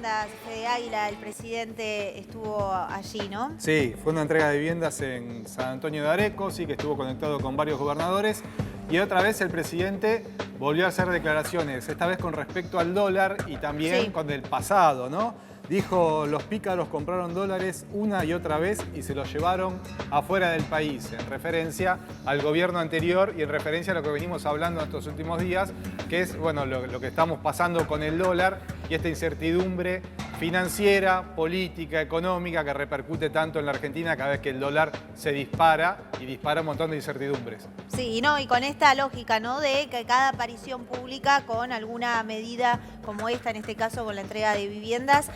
viviendas, Fede Águila, el presidente estuvo allí, ¿no? Sí, fue una entrega de viviendas en San Antonio de Areco, sí, que estuvo conectado con varios gobernadores. Y otra vez el presidente volvió a hacer declaraciones, esta vez con respecto al dólar y también con el pasado, ¿no? Dijo, los pícaros compraron dólares una y otra vez y se los llevaron afuera del país, en referencia al gobierno anterior y en referencia a lo que venimos hablando estos últimos días, que es, bueno, lo que estamos pasando con el dólar y esta incertidumbre financiera, política, económica, que repercute tanto en la Argentina cada vez que el dólar se dispara y dispara un montón de incertidumbres. Sí, no, y con esta lógica, ¿no? De que cada aparición pública con alguna medida como esta, en este caso con la entrega de viviendas,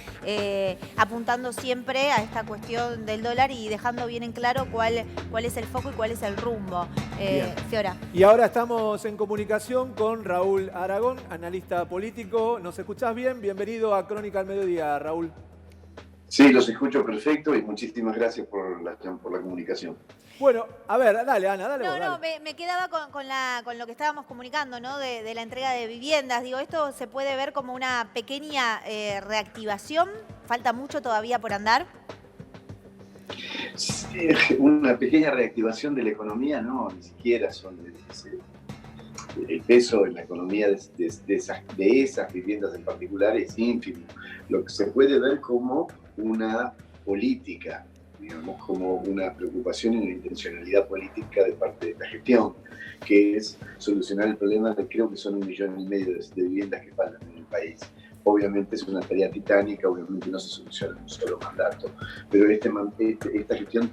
apuntando siempre a esta cuestión del dólar y dejando bien en claro cuál es el foco y cuál es el rumbo. Fiora. Y ahora estamos en comunicación con Raúl Aragón, analista político. ¿Nos escuchás bien? Bienvenido a Crónica al Mediodía, Raúl. Sí, los escucho perfecto y muchísimas gracias por la comunicación. Bueno, a ver, dale, Ana, dale. No, me quedaba con lo que estábamos comunicando, ¿no? De la entrega de viviendas. Digo, esto se puede ver como una pequeña reactivación. ¿Falta mucho todavía por andar? Sí, una pequeña reactivación de la economía, no, ni siquiera son el peso en la economía de esas viviendas en particular es ínfimo. Lo que se puede ver como una política, digamos, como una preocupación y una intencionalidad política de parte de esta gestión, que es solucionar el problema de, creo que son 1,5 millones de viviendas que faltan en el país. Obviamente es una tarea titánica, obviamente no se soluciona en un solo mandato, pero esta gestión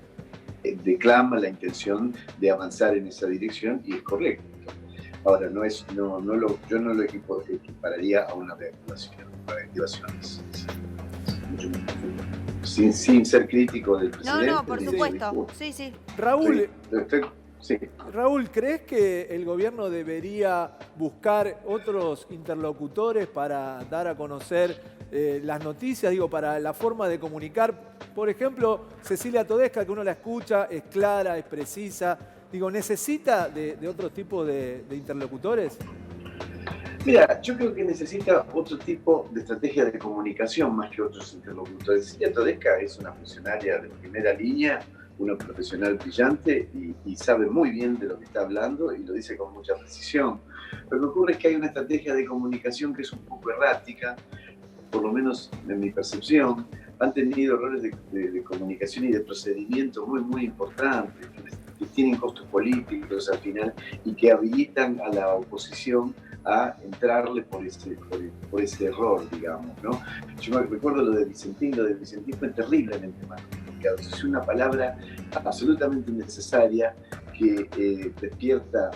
declama la intención de avanzar en esa dirección y es correcto. Ahora, yo no lo equipararía a una reactivación. Una reactivación es mucho más profundo. Sin ser crítico del presidente. No, por supuesto. Sí. Raúl, sí. Raúl, ¿crees que el gobierno debería buscar otros interlocutores para dar a conocer las noticias? Digo, para la forma de comunicar. Por ejemplo, Cecilia Todesca, que uno la escucha, es clara, es precisa. Digo, ¿necesita de otro tipo de interlocutores? Mira, yo creo que necesita otro tipo de estrategia de comunicación más que otros interlocutores. Cecilia Todesca es una funcionaria de primera línea, una profesional brillante y sabe muy bien de lo que está hablando y lo dice con mucha precisión. Pero lo que ocurre es que hay una estrategia de comunicación que es un poco errática, por lo menos en mi percepción. Han tenido errores de comunicación y de procedimiento muy importantes, que tienen costos políticos al final y que habilitan a la oposición a entrarle por ese error, digamos, ¿no? Yo me recuerdo lo de Vicentín fue terriblemente mal comunicado. Es una palabra absolutamente innecesaria que despierta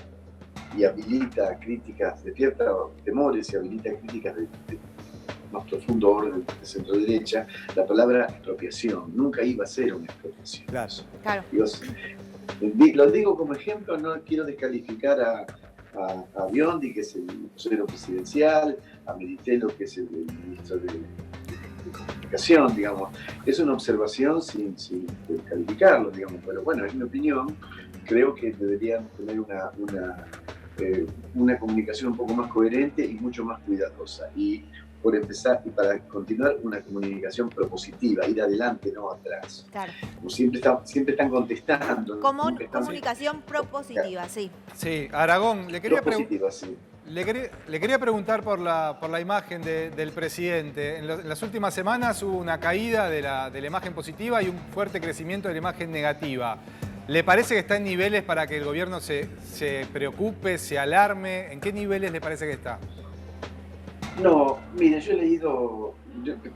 y habilita críticas, despierta temores y habilita críticas de más profundo orden de centro-derecha. La palabra expropiación nunca iba a ser una expropiación. Claro. Lo digo como ejemplo, no quiero descalificar a Biondi, que es el vocero presidencial, a Melitelo, que es el ministro de Comunicación, digamos. Es una observación sin descalificarlo, digamos, pero bueno, es mi opinión. Creo que deberían tener una comunicación un poco más coherente y mucho más cuidadosa. Y por empezar, y para continuar, una comunicación propositiva, ir adelante, no atrás. Claro. Como siempre están contestando. Comunicación propositiva, sí. Sí, Aragón, le quería propositiva, sí. Le quería preguntar por la imagen del presidente. En las últimas semanas hubo una caída de la imagen positiva y un fuerte crecimiento de la imagen negativa. ¿Le parece que está en niveles para que el gobierno se preocupe, se alarme? ¿En qué niveles le parece que está? No, mire, yo he leído,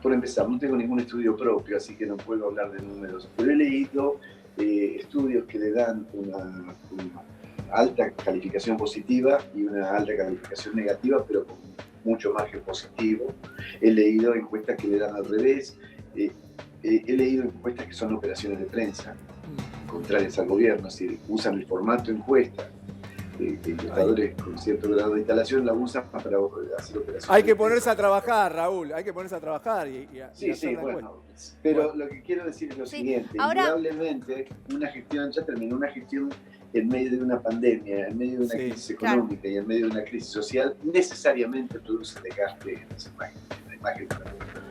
por empezar, no tengo ningún estudio propio, así que no puedo hablar de números, pero he leído estudios que le dan una alta calificación positiva y una alta calificación negativa, pero con mucho margen positivo. He leído encuestas que le dan al revés. He leído encuestas que son operaciones de prensa, contrarias al gobierno, es decir, usan el formato encuesta. Encuestadores con cierto grado de instalación la usan para hacer operaciones. Hay que ponerse a trabajar, Raúl, hay que ponerse a trabajar Sí, bueno. Pero lo que quiero decir es lo siguiente. Indudablemente, ya terminó una gestión en medio de una pandemia, en medio de una crisis económica y en medio de una crisis social, necesariamente produce desgaste en las imágenes. imagen.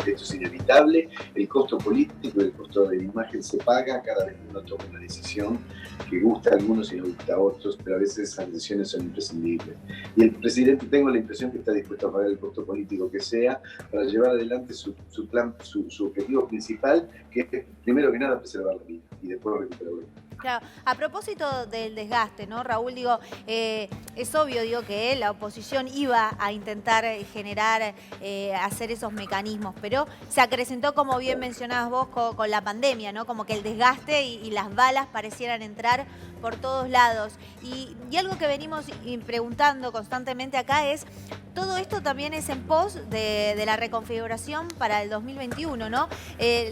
Esto es inevitable, el costo político y el costo de la imagen se paga cada vez que uno toma una decisión que gusta a algunos y no gusta a otros, pero a veces esas decisiones son imprescindibles. Y el presidente, tengo la impresión que está dispuesto a pagar el costo político que sea para llevar adelante su plan, su objetivo principal, que es primero que nada preservar la vida y después recuperar la vida. Claro, a propósito del desgaste, ¿no, Raúl? Digo, es obvio, digo, que la oposición iba a intentar generar, hacer esos mecanismos, pero se acrecentó, como bien mencionabas vos, con la pandemia, ¿no? Como que el desgaste y las balas parecieran entrar por todos lados. Y algo que venimos preguntando constantemente acá es, todo esto también es en pos de la reconfiguración para el 2021, ¿no?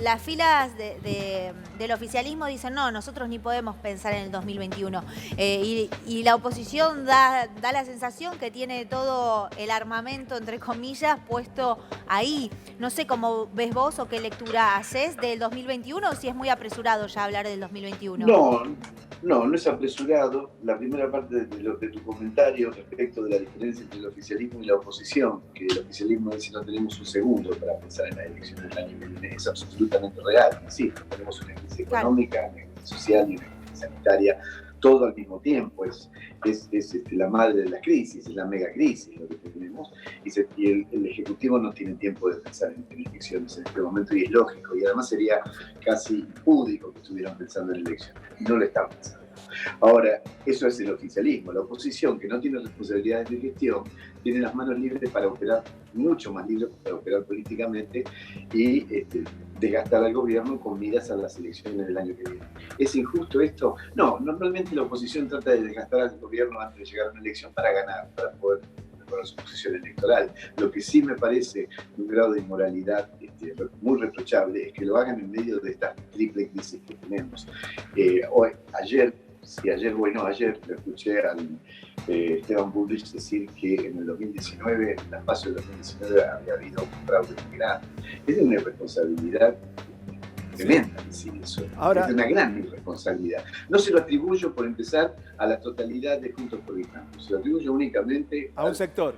Las filas del oficialismo dicen, no, nosotros ni podemos pensar en el 2021. Y la oposición da la sensación que tiene todo el armamento, entre comillas, puesto ahí. No sé cómo ves vos o qué lectura haces del 2021 o si es muy apresurado ya hablar del 2021. No es apresurado. La primera parte de tu comentario respecto de la diferencia entre el oficialismo y la oposición, que el oficialismo dice no tenemos un segundo para pensar en las elecciones del año que viene, es absolutamente real. Sí, tenemos una crisis económica, una crisis social y una crisis sanitaria, todo al mismo tiempo. Es la madre de la crisis, es la megacrisis lo que tenemos. Y el Ejecutivo no tiene tiempo de pensar en elecciones en este momento, y es lógico. Y además sería casi impúdico que estuvieran pensando en elecciones. Y no lo están pensando. Ahora, eso es el oficialismo. La oposición, que no tiene responsabilidades de gestión, tiene las manos libres para operar, mucho más libres para operar políticamente y desgastar al gobierno con miras a las elecciones del año que viene. ¿Es injusto esto? No, normalmente la oposición trata de desgastar al gobierno antes de llegar a una elección para ganar, para poder mejorar su posición electoral. Lo que sí me parece un grado de inmoralidad muy reprochable es que lo hagan en medio de esta triple crisis que tenemos. Ayer le escuché al Esteban Bullrich decir que en el 2019, en las pasos del 2019, había habido un fraude muy grande. Es de una irresponsabilidad tremenda decir eso. Ahora, es de una gran irresponsabilidad. No se lo atribuyo, por empezar, a la totalidad de Juntos por el Cambio. Se lo atribuyo únicamente a un sector.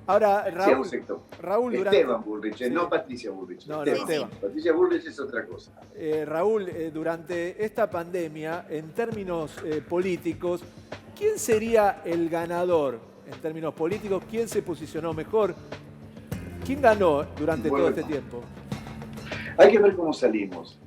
Ahora, Raúl, a un sector. Raúl Esteban Bullrich, no Patricia Bullrich. No, Esteban. Patricia Bullrich es otra cosa. Raúl, durante esta pandemia, en términos políticos, ¿quién sería el ganador en términos políticos? ¿Quién se posicionó mejor? ¿Quién ganó durante todo este tiempo? Hay que ver cómo salimos,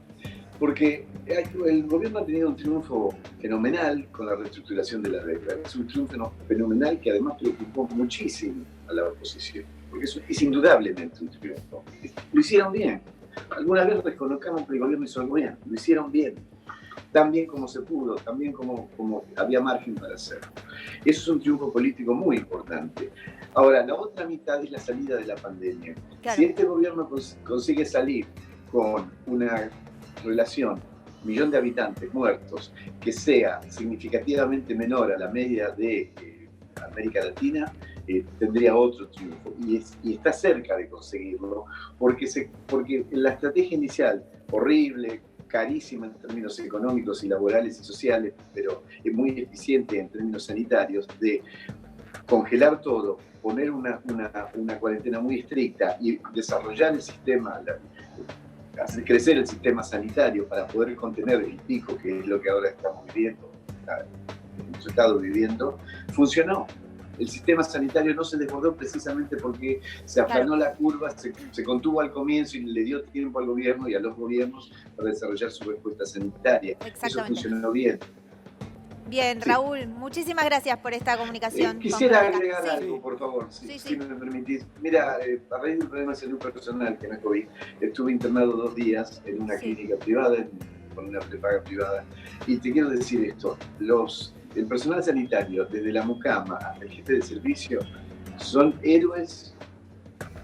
porque el gobierno ha tenido un triunfo fenomenal con la reestructuración de la deuda. Es un triunfo fenomenal que además preocupó muchísimo a la oposición, porque es indudablemente un triunfo. Lo hicieron bien. Algunas veces descolocamos que el gobierno hizo algo bien. Lo hicieron bien. Tan bien como se pudo, tan bien como había margen para hacerlo. Eso es un triunfo político muy importante. Ahora, la otra mitad es la salida de la pandemia. Claro. Si este gobierno consigue salir con una relación, 1 millón de habitantes muertos, que sea significativamente menor a la media de América Latina, tendría otro triunfo. Y está cerca de conseguirlo, porque la estrategia inicial, horrible, carísima en términos económicos y laborales y sociales, pero es muy eficiente en términos sanitarios, de congelar todo, poner una cuarentena muy estricta y desarrollar el sistema, hacer crecer el sistema sanitario para poder contener el pico, que es lo que ahora estamos viviendo, hemos estado viviendo, funcionó. El sistema sanitario no se desbordó precisamente porque se aplanó la curva, se contuvo al comienzo y le dio tiempo al gobierno y a los gobiernos para desarrollar su respuesta sanitaria. Eso funcionó bien. Bien, Raúl, muchísimas gracias por esta comunicación. Quisiera agregar algo, por favor, si me permitís. Mira, a raíz de un problema de salud personal, que no es COVID, estuve internado 2 días en una clínica privada, con una prepaga privada, y te quiero decir esto, el personal sanitario, desde la mucama hasta el jefe de servicio, son héroes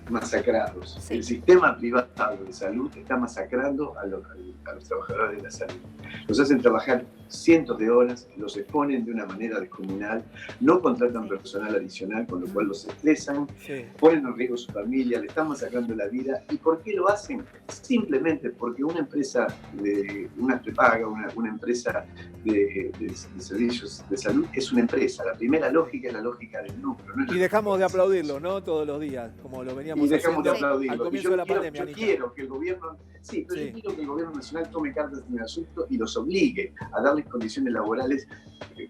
masacrados. El sistema privado de salud está masacrando a los trabajadores de la salud. Los hacen trabajar cientos de horas, los exponen de una manera descomunal, no contratan personal adicional, con lo cual los estresan, ponen en riesgo su familia, le están masacrando la vida. ¿Y por qué lo hacen? Simplemente porque una empresa, una prepaga, una empresa de servicios de salud es una empresa. La primera lógica es la lógica del lucro. Y dejamos de aplaudirlo, ¿no? Todos los días, como lo veníamos veníamos dejamos de haciendo aplaudirlo. al Y comienzo de la pandemia, yo Anita. quiero que el gobierno, sí, pero yo quiero que el gobierno nacional tome cartas en el asunto y los obligue a darles condiciones laborales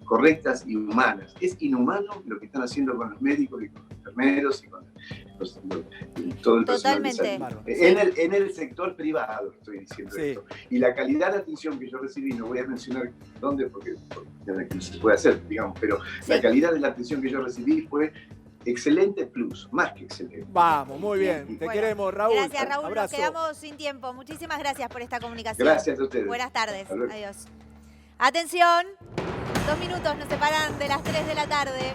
correctas y humanas. Es inhumano lo que están haciendo con los médicos y con los enfermeros y con todo el personal de salud. En el sector privado estoy diciendo esto. Y la calidad de atención que yo recibí, no voy a mencionar dónde porque aquí se puede hacer, digamos, pero la calidad de la atención que yo recibí fue excelente plus, más que excelente. Vamos, muy bien. Te queremos, Raúl. Gracias, Raúl. Abrazo. Nos quedamos sin tiempo. Muchísimas gracias por esta comunicación. Gracias a ustedes. Buenas tardes. Adiós. Atención. 2 minutos nos separan de las 3 de la tarde.